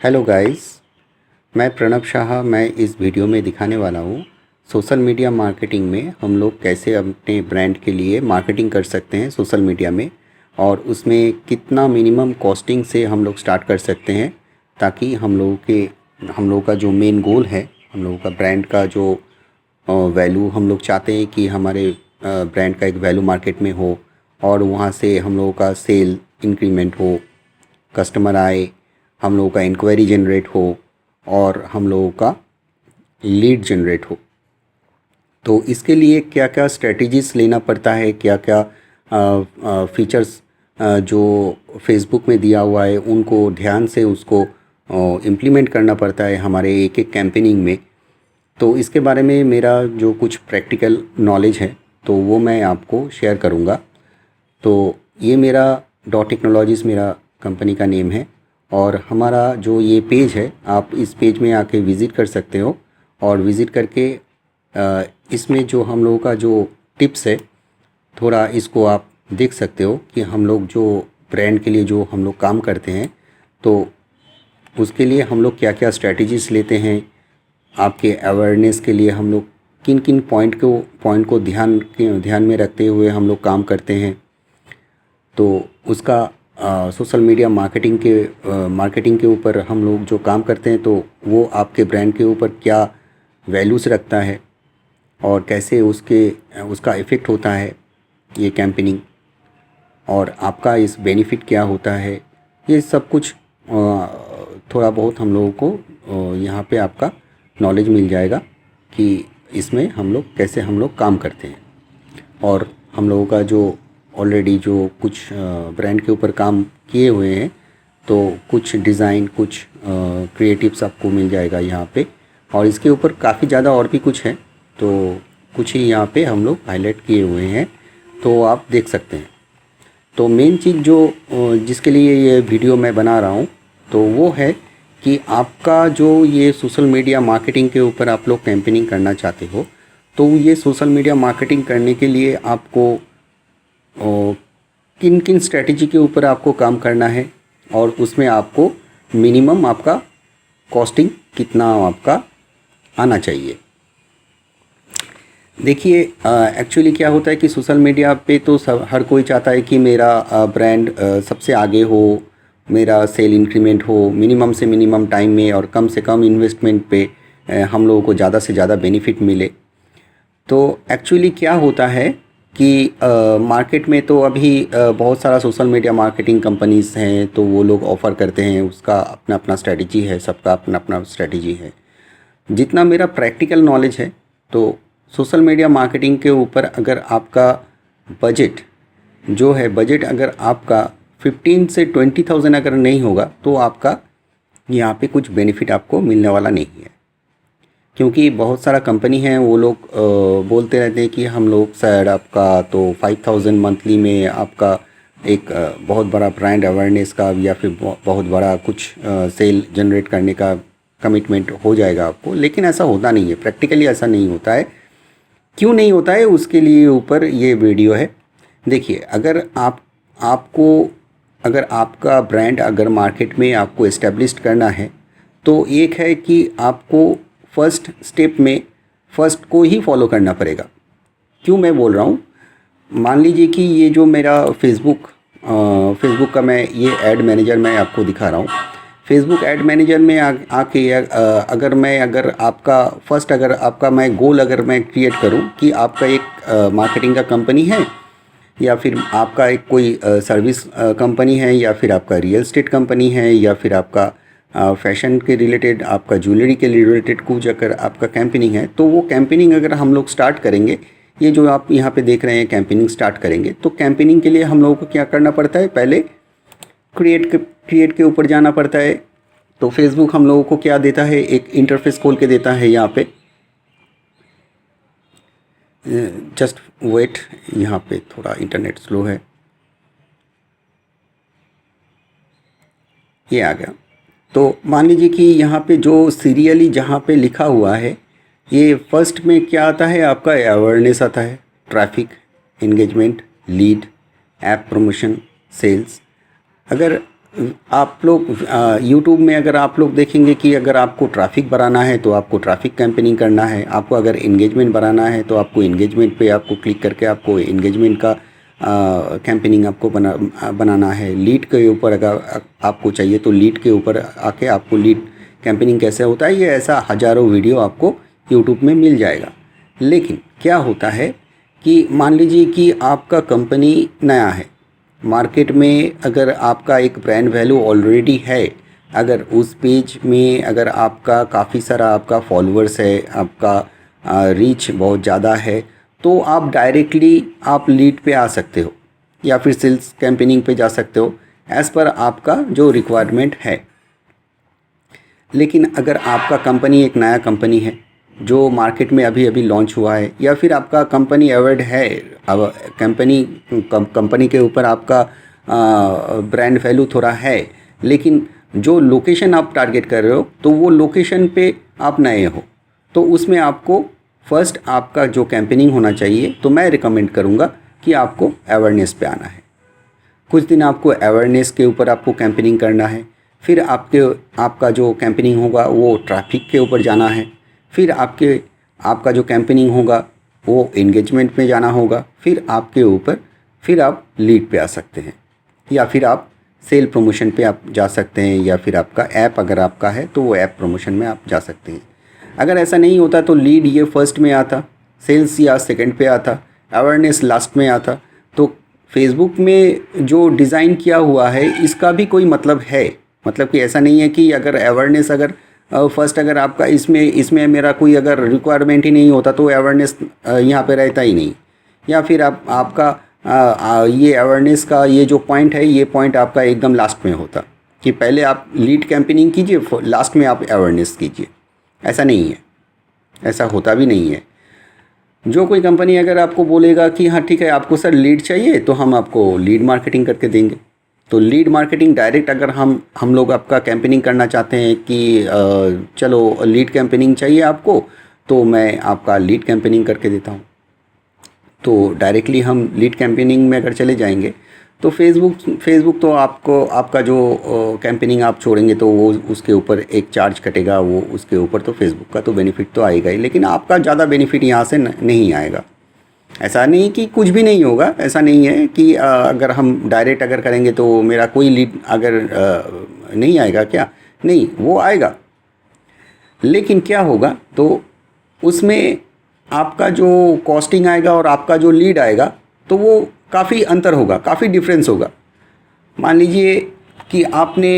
Hello guys, मैं प्रणब शाह। मैं इस वीडियो में दिखाने वाला हूँ सोशल मीडिया मार्केटिंग में हम लोग कैसे अपने ब्रांड के लिए मार्केटिंग कर सकते हैं सोशल मीडिया में, और उसमें कितना मिनिमम कॉस्टिंग से हम लोग स्टार्ट कर सकते हैं, ताकि हम लोगों का जो मेन गोल है, हम लोगों का ब्रांड का जो वैल्यू हम लोग चाहते हैं कि हमारे ब्रांड का एक वैल्यू मार्केट में हो, और वहाँ से हम लोगों का सेल इंक्रीमेंट हो, कस्टमर आए, हम लोगों का इंक्वायरी जनरेट हो और हम लोगों का लीड जनरेट हो। तो इसके लिए क्या क्या स्ट्रेटजीज लेना पड़ता है, क्या क्या फीचर्स जो फेसबुक में दिया हुआ है उनको ध्यान से उसको इम्प्लीमेंट करना पड़ता है हमारे एक एक कैंपेनिंग में। तो इसके बारे में मेरा जो कुछ प्रैक्टिकल नॉलेज है तो वो मैं आपको शेयर करूँगा। तो ये मेरा डॉट टेक्नोलॉजीज़ मेरा कंपनी का नेम है, और हमारा जो ये पेज है आप इस पेज में आके विज़िट कर सकते हो, और विज़िट करके इसमें जो हम लोगों का जो टिप्स है थोड़ा इसको आप देख सकते हो कि हम लोग जो ब्रांड के लिए जो हम लोग काम करते हैं तो उसके लिए हम लोग क्या क्या स्ट्रैटेजीज़ लेते हैं। आपके अवेयरनेस के लिए हम लोग किन किन पॉइंट को ध्यान में रखते हुए हम लोग काम करते हैं। तो उसका सोशल मीडिया मार्केटिंग के ऊपर हम लोग जो काम करते हैं तो वो आपके ब्रांड के ऊपर क्या वैल्यूज़ रखता है और कैसे उसका इफ़ेक्ट होता है ये कैंपेनिंग, और आपका इस बेनिफिट क्या होता है। ये सब कुछ थोड़ा बहुत हम लोगों को यहाँ पे आपका नॉलेज मिल जाएगा कि इसमें हम लोग काम करते हैं, और हम लोगों का जो ऑलरेडी जो कुछ ब्रांड के ऊपर काम किए हुए हैं तो कुछ डिज़ाइन, कुछ क्रिएटिव्स आपको मिल जाएगा यहाँ पे, और इसके ऊपर काफ़ी ज़्यादा और भी कुछ है, तो कुछ ही यहाँ पे हम लोग हाईलाइट किए हुए हैं तो आप देख सकते हैं। तो मेन चीज़ जो जिसके लिए ये वीडियो मैं बना रहा हूँ तो वो है कि आपका जो ये सोशल मीडिया मार्केटिंग के ऊपर आप लोग कैंपेनिंग करना चाहते हो, तो ये सोशल मीडिया मार्केटिंग करने के लिए आपको किन किन स्ट्रेटजी के ऊपर आपको काम करना है, और उसमें आपको मिनिमम आपका कॉस्टिंग कितना आपका आना चाहिए। देखिए, एक्चुअली क्या होता है कि सोशल मीडिया पे तो हर कोई चाहता है कि मेरा ब्रांड सबसे आगे हो, मेरा सेल इंक्रीमेंट हो मिनिमम से मिनिमम टाइम में और कम से कम इन्वेस्टमेंट पे हम लोगों को ज़्यादा से ज़्यादा बेनिफिट मिले। तो एक्चुअली क्या होता है कि मार्केट में तो अभी बहुत सारा सोशल मीडिया मार्केटिंग कंपनीज़ हैं, तो वो लोग ऑफ़र करते हैं, उसका अपना अपना स्ट्रेटजी है, सबका अपना अपना स्ट्रेटजी है। जितना मेरा प्रैक्टिकल नॉलेज है तो सोशल मीडिया मार्केटिंग के ऊपर अगर आपका बजट अगर आपका 15 से 20,000 अगर नहीं होगा तो आपका यहाँ पे कुछ बेनिफिट आपको मिलने वाला नहीं है। क्योंकि बहुत सारा कंपनी है वो लोग बोलते रहते हैं कि हम लोग शायद आपका तो 5,000 मंथली में आपका एक बहुत बड़ा ब्रांड अवेयरनेस का या फिर बहुत बड़ा कुछ सेल जनरेट करने का कमिटमेंट हो जाएगा आपको, लेकिन ऐसा होता नहीं है। प्रैक्टिकली ऐसा नहीं होता है। क्यों नहीं होता है उसके लिए ऊपर ये वीडियो है। देखिए, अगर आपका ब्रांड अगर मार्केट में आपको इस्टेब्लिश करना है तो एक है कि आपको फर्स्ट स्टेप में फर्स्ट को ही फॉलो करना पड़ेगा। क्यों मैं बोल रहा हूँ, मान लीजिए कि ये जो मेरा फेसबुक का मैं ये ऐड मैनेजर मैं आपको दिखा रहा हूँ। फेसबुक ऐड मैनेजर में अगर आपका मैं गोल अगर मैं क्रिएट करूं कि आपका एक मार्केटिंग का कंपनी है, या फिर आपका एक कोई सर्विस कंपनी है, या फिर आपका रियल एस्टेट कंपनी है, या फिर आपका फैशन के रिलेटेड, आपका ज्वेलरी के रिलेटेड कुछ अगर आपका कैंपेनिंग है, तो वो कैंपेनिंग अगर हम लोग स्टार्ट करेंगे, ये जो आप यहाँ पे देख रहे हैं कैंपेनिंग स्टार्ट करेंगे, तो कैंपेनिंग के लिए हम लोगों को क्या करना पड़ता है, पहले क्रिएट के ऊपर जाना पड़ता है। तो फेसबुक हम लोगों को क्या देता है, एक इंटरफेस खोल के देता है यहाँ पे। जस्ट वेट, यहाँ पे थोड़ा इंटरनेट स्लो है। ये आ गया। तो मान लीजिए कि यहाँ पे जो सीरियली जहाँ पे लिखा हुआ है, ये फर्स्ट में क्या आता है, आपका अवेयरनेस आता है, traffic, engagement, lead, app promotion, sales. अगर आप लोग यूट्यूब में अगर आप लोग देखेंगे कि अगर आपको ट्रैफिक बढ़ाना है तो आपको ट्रैफिक कैंपेनिंग करना है, आपको अगर एंगेजमेंट बढ़ाना है तो आपको एंगेजमेंट पे आपको क्लिक करके आपको एंगेजमेंट का कैंपेनिंग आपको बनाना है। लीड के ऊपर अगर आपको चाहिए तो लीड के ऊपर आके आपको लीड कैंपेनिंग कैसे होता है, ये ऐसा हज़ारों वीडियो आपको यूट्यूब में मिल जाएगा। लेकिन क्या होता है कि मान लीजिए कि आपका कंपनी नया है मार्केट में, अगर आपका एक ब्रांड वैल्यू ऑलरेडी है, अगर उस पेज में अगर आपका काफ़ी सारा आपका फॉलोअर्स है, आपका रीच बहुत ज़्यादा है, तो आप डायरेक्टली आप लीड पे आ सकते हो या फिर सेल्स कैंपेनिंग पे जा सकते हो एज़ पर आपका जो रिक्वायरमेंट है। लेकिन अगर आपका कंपनी एक नया कंपनी है जो मार्केट में अभी अभी लॉन्च हुआ है, या फिर आपका कंपनी अवेयर्ड है, अब कंपनी के ऊपर आपका ब्रांड वैल्यू थोड़ा है, लेकिन जो लोकेशन आप टारगेट कर रहे हो तो वो लोकेशन पे आप नए हो, तो उसमें आपको फर्स्ट आपका जो कैंपेनिंग होना चाहिए, तो मैं रिकमेंड करूँगा कि आपको अवेयरनेस पे आना है। कुछ दिन आपको अवेयरनेस के ऊपर आपको कैंपेनिंग करना है, फिर आपका जो कैंपेनिंग होगा वो ट्रैफिक के ऊपर जाना है, फिर आपका जो कैंपेनिंग होगा वो एंगेजमेंट में जाना होगा, फिर आपके ऊपर फिर आप लीड पे आ सकते हैं, या फिर आप सेल प्रमोशन पे आप जा सकते हैं, या फिर आपका ऐप अगर आपका है तो वो ऐप प्रमोशन में आप जा सकते हैं। अगर ऐसा नहीं होता तो लीड ये फर्स्ट में आता, सेल्स या सेकंड पे आता, अवेयरनेस लास्ट में आता। तो फेसबुक में जो डिज़ाइन किया हुआ है इसका भी कोई मतलब है, मतलब कि ऐसा नहीं है कि अगर अवेयरनेस अगर फर्स्ट अगर आपका इसमें मेरा कोई अगर रिक्वायरमेंट ही नहीं होता तो अवेयरनेस यहाँ पे रहता ही नहीं, या फिर आपका ये अवेयरनेस का ये जो पॉइंट है ये पॉइंट आपका एकदम लास्ट में होता कि पहले आप लीड कैंपेनिंग कीजिए, लास्ट में आप अवेयरनेस कीजिए। ऐसा नहीं है, ऐसा होता भी नहीं है। जो कोई कंपनी अगर आपको बोलेगा कि हाँ ठीक है आपको सर लीड चाहिए तो हम आपको लीड मार्केटिंग करके देंगे, तो लीड मार्केटिंग डायरेक्ट अगर हम लोग आपका कैंपेनिंग करना चाहते हैं कि चलो लीड कैंपेनिंग चाहिए आपको, तो मैं आपका लीड कैंपेनिंग करके देता हूँ। तो डायरेक्टली हम लीड कैंपेनिंग में अगर चले जाएंगे तो फेसबुक तो आपका जो कैंपेनिंग आप छोड़ेंगे तो वो उसके ऊपर एक चार्ज कटेगा, वो उसके ऊपर तो फेसबुक का तो बेनिफिट तो आएगा ही, लेकिन आपका ज़्यादा बेनिफिट यहाँ से नहीं आएगा। ऐसा नहीं कि कुछ भी नहीं होगा, ऐसा नहीं है कि अगर हम डायरेक्ट अगर करेंगे तो मेरा कोई लीड अगर नहीं आएगा, क्या नहीं, वो आएगा। लेकिन क्या होगा तो उसमें आपका जो कॉस्टिंग आएगा और आपका जो लीड आएगा तो वो काफ़ी अंतर होगा, काफ़ी डिफरेंस होगा। मान लीजिए कि आपने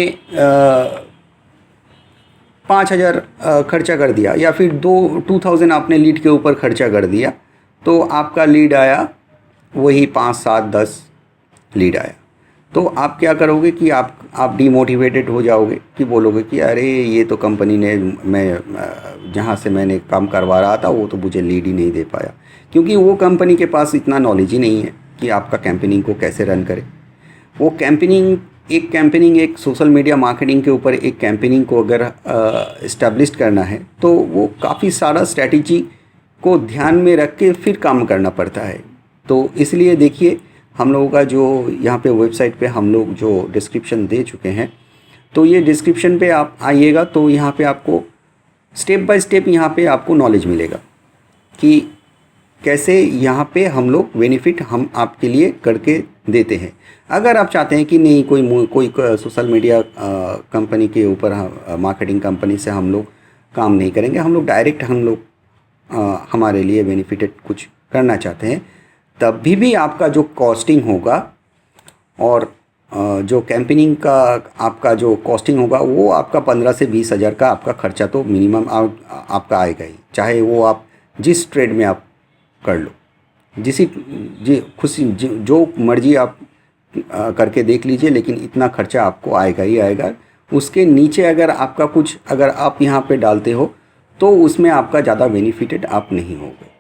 5,000 खर्चा कर दिया, या फिर 2,000 आपने लीड के ऊपर खर्चा कर दिया, तो आपका लीड आया वही 5, 7, 10 लीड आया। तो आप क्या करोगे कि आप डीमोटिवेटेड हो जाओगे कि बोलोगे कि अरे ये तो कंपनी ने, मैं जहाँ से मैंने काम करवा रहा था वो तो मुझे लीड ही नहीं दे पाया, क्योंकि वो कंपनी के पास इतना नॉलेज ही नहीं है कि आपका कैंपेनिंग को कैसे रन करे। वो कैंपेनिंग एक सोशल मीडिया मार्केटिंग के ऊपर एक कैंपेनिंग को अगर इस्टेब्लिश करना है तो वो काफ़ी सारा स्ट्रैटेजी को ध्यान में रख के फिर काम करना पड़ता है। तो इसलिए देखिए हम लोगों का जो यहाँ पे वेबसाइट पे हम लोग जो डिस्क्रिप्शन दे चुके हैं, तो ये डिस्क्रिप्शन पे आप आइएगा तो यहाँ पे आपको स्टेप बाय स्टेप यहाँ पे आपको नॉलेज मिलेगा कि कैसे यहाँ पे हम लोग बेनिफिट हम आपके लिए करके देते हैं। अगर आप चाहते हैं कि नहीं कोई सोशल मीडिया कंपनी के ऊपर मार्केटिंग कंपनी से हम लोग काम नहीं करेंगे, हम लोग डायरेक्ट हमारे लिए बेनिफिटेड कुछ करना चाहते हैं, तब भी आपका जो कॉस्टिंग होगा और जो कैंपेनिंग का आपका जो कॉस्टिंग होगा वो आपका 15 से 20 हज़ार का आपका खर्चा तो मिनिमम आपका आएगा ही, चाहे वो आप जिस ट्रेड में आप कर लो, जो मर्जी आप करके देख लीजिए, लेकिन इतना खर्चा आपको आएगा ही आएगा। उसके नीचे अगर आपका कुछ अगर आप यहाँ पे डालते हो तो उसमें आपका ज़्यादा बेनिफिटेड आप नहीं होगे।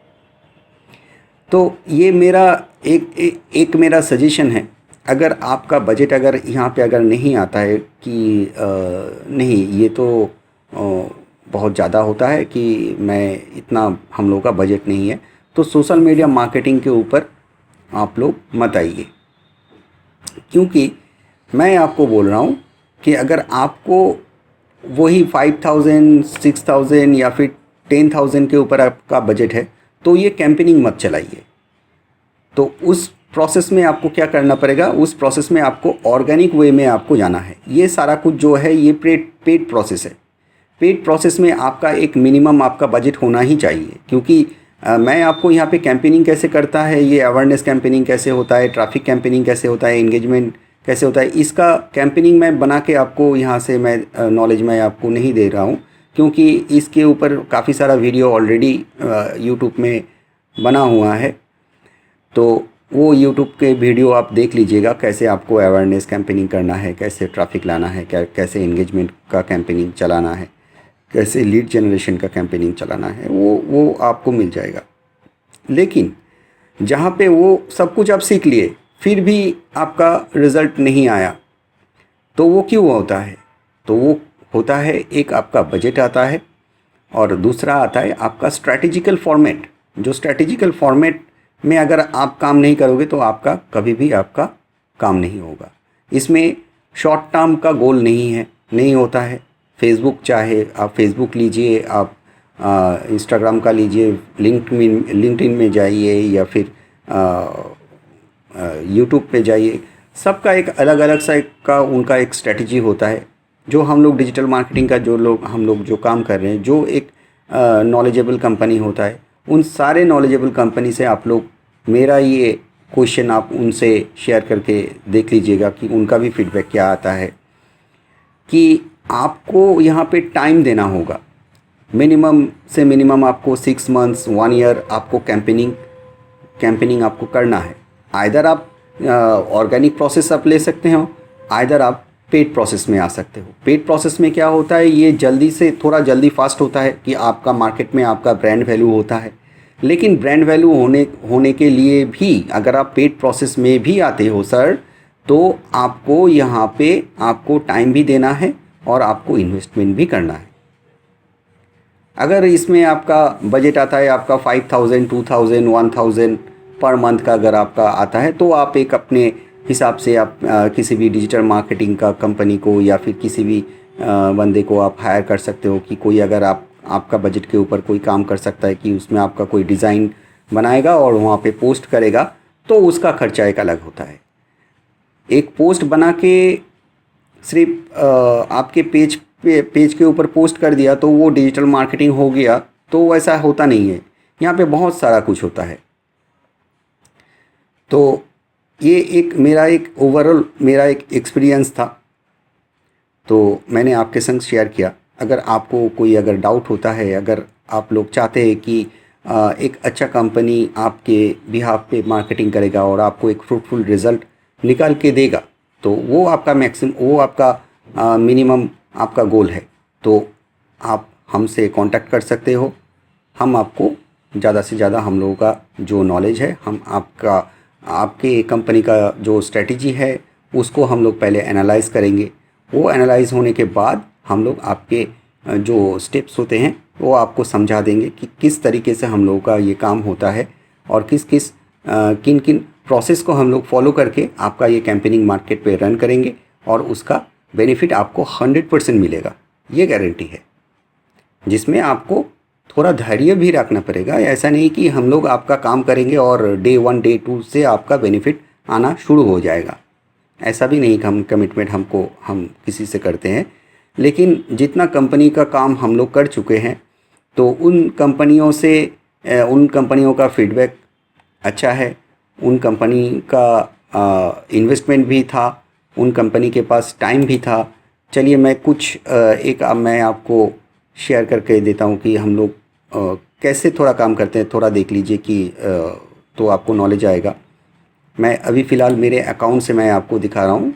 तो ये मेरा एक मेरा सजेशन है, अगर आपका बजट अगर यहाँ पे अगर नहीं आता है कि नहीं ये तो बहुत ज़्यादा होता है कि मैं इतना हम लोगों का बजट नहीं है, तो सोशल मीडिया मार्केटिंग के ऊपर आप लोग मत आइए, क्योंकि मैं आपको बोल रहा हूँ कि अगर आपको वही 5000 6000 या फिर 10,000 के ऊपर आपका बजट है तो ये कैंपेनिंग मत चलाइए। तो उस प्रोसेस में आपको क्या करना पड़ेगा, उस प्रोसेस में आपको ऑर्गेनिक वे में आपको जाना है। ये सारा कुछ जो है ये पेड प्रोसेस है। पेड प्रोसेस में आपका एक मिनिमम आपका बजट होना ही चाहिए, क्योंकि मैं आपको यहाँ पे कैंपेनिंग कैसे करता है, ये अवेयरनेस कैंपेनिंग कैसे होता है, ट्रैफिक कैंपेनिंग कैसे होता है, एंगेजमेंट कैसे होता है, इसका कैंपेनिंग मैं बना के आपको यहाँ से मैं नॉलेज मैं आपको नहीं दे रहा हूँ, क्योंकि इसके ऊपर काफ़ी सारा वीडियो ऑलरेडी यूट्यूब में बना हुआ है। तो वो यूट्यूब के वीडियो आप देख लीजिएगा, कैसे आपको अवेयरनेस कैंपेनिंग करना है, कैसे ट्रैफिक लाना है, कैसे एंगेजमेंट का कैंपेनिंग चलाना है, कैसे लीड जनरेशन का कैंपेनिंग चलाना है, वो आपको मिल जाएगा। लेकिन जहाँ पे वो सब कुछ आप सीख लिए फिर भी आपका रिज़ल्ट नहीं आया, तो वो क्यों होता है? तो वो होता है, एक आपका बजट आता है और दूसरा आता है आपका स्ट्रैटेजिकल फॉर्मेट। जो स्ट्रैटेजिकल फॉर्मेट में अगर आप काम नहीं करोगे तो आपका कभी भी आपका काम नहीं होगा। इसमें शॉर्ट टर्म का गोल नहीं होता है। फेसबुक, चाहे आप फेसबुक लीजिए, आप इंस्टाग्राम का लीजिए, लिंक्डइन में जाइए या फिर यूट्यूब पे जाइए, सबका एक अलग अलग सा का उनका एक स्ट्रेटजी होता है। जो हम लोग डिजिटल मार्केटिंग का हम लोग जो काम कर रहे हैं, जो एक नॉलेजेबल कंपनी होता है, उन सारे नॉलेजेबल कंपनी से आप लोग मेरा ये क्वेश्चन आप उनसे शेयर करके देख लीजिएगा कि उनका भी फीडबैक क्या आता है। कि आपको यहाँ पे टाइम देना होगा, मिनिमम से मिनिमम आपको 6 मंथ्स 1 ईयर आपको कैंपेनिंग आपको करना है। आइदर आप ऑर्गेनिक प्रोसेस आप ले सकते हो, आइदर आप पेड प्रोसेस में आ सकते हो। पेड प्रोसेस में क्या होता है, ये थोड़ा जल्दी फास्ट होता है कि आपका मार्केट में आपका ब्रांड वैल्यू होता है। लेकिन ब्रांड वैल्यू होने के लिए भी अगर आप पेड प्रोसेस में भी आते हो सर, तो आपको यहाँ पे आपको टाइम भी देना है और आपको इन्वेस्टमेंट भी करना है। अगर इसमें आपका बजट आता है आपका 5000 2000 1000 पर मंथ का अगर आपका आता है, तो आप एक अपने हिसाब से आप किसी भी डिजिटल मार्केटिंग का कंपनी को या फिर किसी भी बंदे को आप हायर कर सकते हो कि कोई अगर आपका बजट के ऊपर कोई काम कर सकता है कि उसमें आपका कोई डिज़ाइन बनाएगा और वहाँ पे पोस्ट करेगा, तो उसका खर्चा एक अलग होता है। एक पोस्ट बना के सिर्फ आपके पेज के ऊपर पोस्ट कर दिया तो वो डिजिटल मार्केटिंग हो गया, तो ऐसा होता नहीं है। यहाँ पे बहुत सारा कुछ होता है। तो ये मेरा एक एक्सपीरियंस था, तो मैंने आपके संग शेयर किया। अगर आपको कोई अगर डाउट होता है, अगर आप लोग चाहते हैं कि एक अच्छा कंपनी आपके बिहाफ पे मार्केटिंग करेगा और आपको एक फ्रूटफुल रिज़ल्ट निकाल के देगा, तो वो आपका मिनिमम आपका गोल है, तो आप हमसे कांटेक्ट कर सकते हो। हम आपको ज़्यादा से ज़्यादा हम लोगों का जो नॉलेज है, हम आपके कंपनी का जो स्ट्रेटजी है उसको हम लोग पहले एनालाइज़ करेंगे। वो एनालाइज़ होने के बाद हम लोग आपके जो स्टेप्स होते हैं वो आपको समझा देंगे कि किस तरीके से हम लोगों का ये काम होता है और किन किन प्रोसेस को हम लोग फॉलो करके आपका ये कैंपेनिंग मार्केट पे रन करेंगे और उसका बेनिफिट आपको 100% मिलेगा, ये गारंटी है। जिसमें आपको थोड़ा धैर्य भी रखना पड़ेगा। ऐसा नहीं कि हम लोग आपका काम करेंगे और डे 1 डे 2 से आपका बेनिफिट आना शुरू हो जाएगा। ऐसा भी नहीं कि हम कमिटमेंट हम किसी से करते हैं। लेकिन जितना कंपनी का काम हम लोग कर चुके हैं, तो उन कंपनियों का फीडबैक अच्छा है, उन कंपनी का इन्वेस्टमेंट भी था, उन कंपनी के पास टाइम भी था। चलिए मैं मैं आपको शेयर करके देता हूँ कि हम लोग कैसे थोड़ा काम करते हैं, थोड़ा देख लीजिए कि तो आपको नॉलेज आएगा। मैं अभी फ़िलहाल मेरे अकाउंट से मैं आपको दिखा रहा हूँ।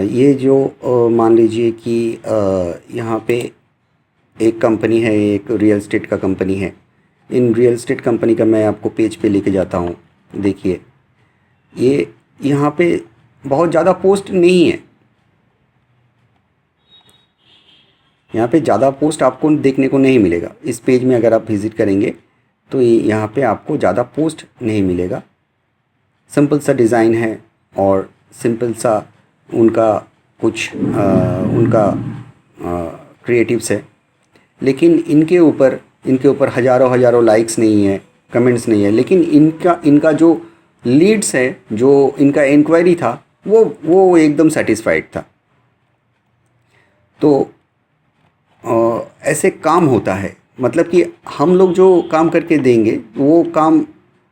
ये जो मान लीजिए कि यहाँ पे एक कंपनी है, एक रियल एस्टेट का कंपनी है। इन रियल एस्टेट कंपनी का मैं आपको पेज पे लेके जाता हूँ। देखिए ये यहाँ पे बहुत ज़्यादा पोस्ट नहीं है, यहाँ पे ज़्यादा पोस्ट आपको देखने को नहीं मिलेगा। इस पेज में अगर आप विज़िट करेंगे तो यहाँ पे आपको ज़्यादा पोस्ट नहीं मिलेगा। सिंपल सा डिज़ाइन है और सिंपल सा उनका कुछ उनका क्रिएटिव्स है, लेकिन इनके ऊपर हज़ारों लाइक्स नहीं है, कमेंट्स नहीं है, लेकिन इनका जो लीड्स है, जो इनका इंक्वायरी था वो एकदम सेटिस्फाइड था। तो ऐसे काम होता है, मतलब कि हम लोग जो काम करके देंगे वो काम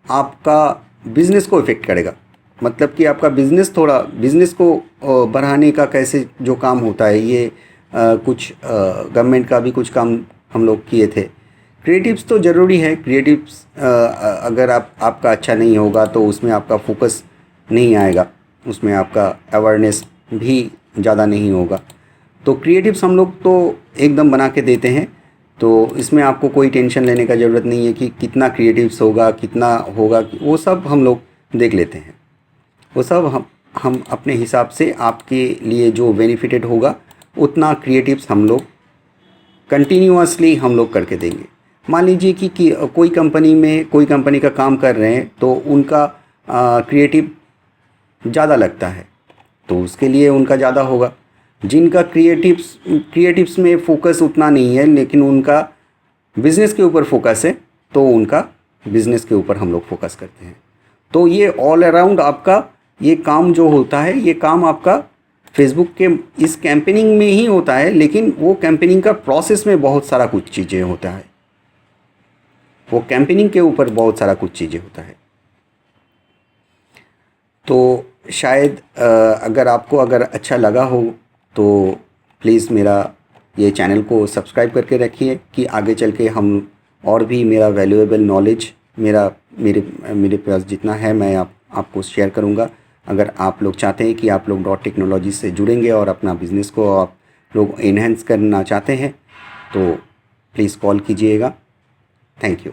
आपका बिज़नेस को इफ़ेक्ट करेगा। मतलब कि आपका बिज़नेस को बढ़ाने का कैसे जो काम होता है, ये कुछ गवर्नमेंट का भी कुछ काम हम लोग किए थे। क्रिएटिव्स तो ज़रूरी है। क्रिएटिव्स अगर आपका अच्छा नहीं होगा तो उसमें आपका फोकस नहीं आएगा, उसमें आपका अवेयरनेस भी ज़्यादा नहीं होगा। तो क्रिएटिव्स हम लोग तो एकदम बना के देते हैं, तो इसमें आपको कोई टेंशन लेने का ज़रूरत नहीं है कि कितना क्रिएटिव्स होगा, कितना होगा, वो सब हम लोग देख लेते हैं। वो सब हम अपने हिसाब से आपके लिए जो बेनिफिटेड होगा उतना क्रिएटिव्स हम लोग कंटिन्यूअसली हम लोग करके देंगे। मान लीजिए कि कोई कंपनी का काम कर रहे हैं तो उनका क्रिएटिव ज़्यादा लगता है तो उसके लिए उनका ज़्यादा होगा। जिनका क्रिएटिव्स में फोकस उतना नहीं है लेकिन उनका बिज़नेस के ऊपर फोकस है तो उनका बिज़नेस के ऊपर हम लोग फोकस करते हैं। तो ये ऑल अराउंड आपका ये काम जो होता है, ये काम आपका फेसबुक के इस कैंपेनिंग में ही होता है, लेकिन वो कैंपेनिंग का प्रोसेस में बहुत सारा कुछ चीज़ें होता है, वो कैंपेनिंग के ऊपर बहुत सारा कुछ चीज़ें होता है। तो शायद अगर अच्छा लगा हो तो प्लीज़ मेरा ये चैनल को सब्सक्राइब करके रखिए कि आगे चल के हम और भी मेरा वैल्यूएबल नॉलेज मेरे पास जितना है मैं आपको शेयर करूँगा। अगर आप लोग चाहते हैं कि आप लोग डॉट टेक्नोलॉजी से जुड़ेंगे और अपना बिज़नेस को आप लोग इन्हेंस करना चाहते हैं तो प्लीज़ कॉल कीजिएगा। Thank you.